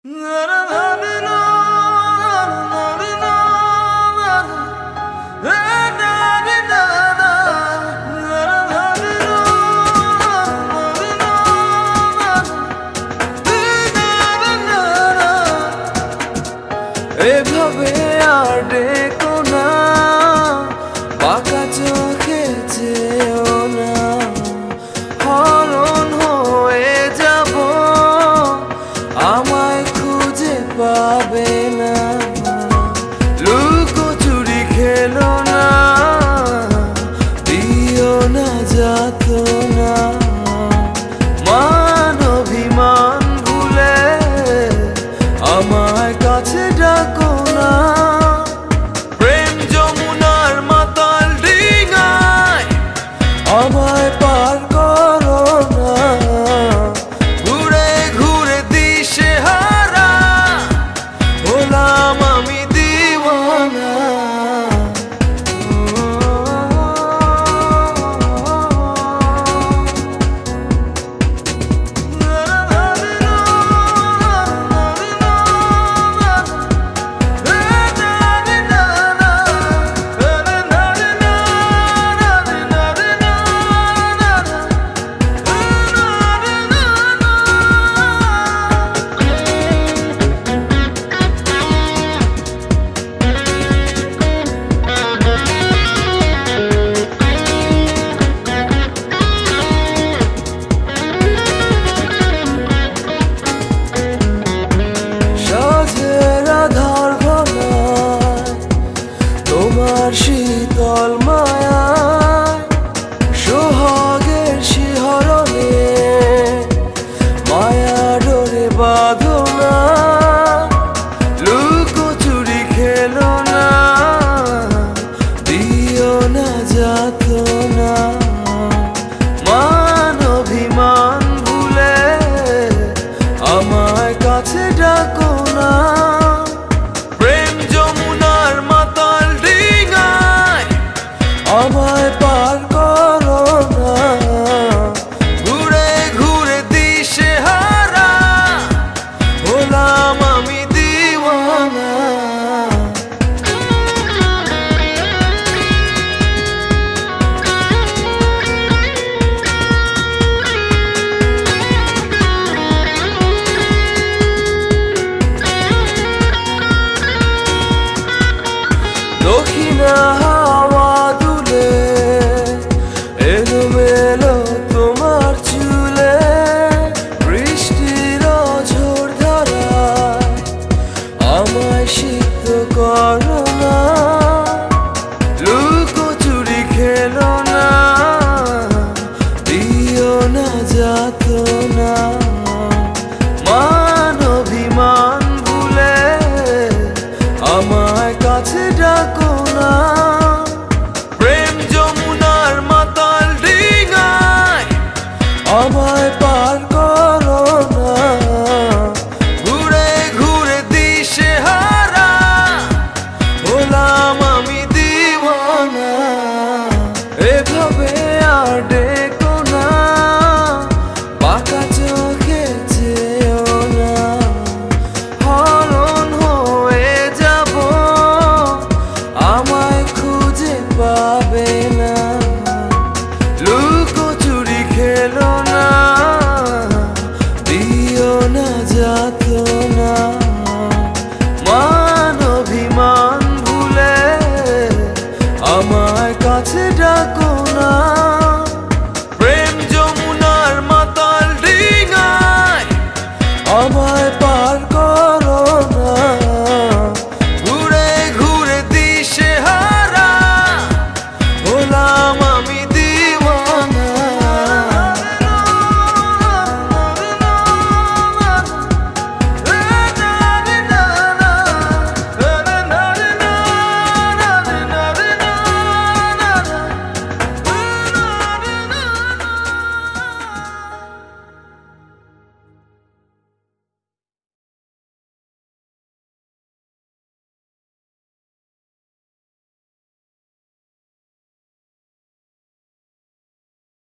এভাবে আর ডেকো না, বাঁকা চোখে চেয়েও না, হরণ হয়ে যাব, আমায় খুঁজে পাবে না। লুকোচুরি খেলো না, দিও না যাতনা, মান অভিমান ভুলে আমায় কাছে ডাকো না। প্রেম যমুনার মাতাল ডিঙায় আমায় পার করো না, ঘুরে ঘুরে দিশেহারা হলাম আমি দিওয়ানা। তোমার শীতল মায়ায় সোহাগের শিহরণে মায়া ডোরে বাঁধো না, লুকোচুরি খেলো না, দিও না যাতনা, মান অভিমান ভুলে আমায় কাছে ডাকো না। আমায় পার করো না, ঘুরে ঘুরে দিশেহারা হলাম আমি দিওয়ানা। দক্ষিণা হাওয়া এলোমেলো তোমার চুলে বৃষ্টির ঝড় ধারায় আমায় সিক্ত করো না, লুকোচুরি খেলো না, দিও না যাতনা, মান অভিমান ভুলে আমায় কাছে ডাকো না। আমায় পার করো না, ঘুরে ঘুরে দিশেহারা হলাম আমি দিওয়ানা। এভাবে আর ডেকো না, বাঁকা চোখে চেয়েও না, হরণ হয়ে যাব, আমায় খুঁজে পাবে না। লুকোচুরি খেলো না, দিও না যাতনা।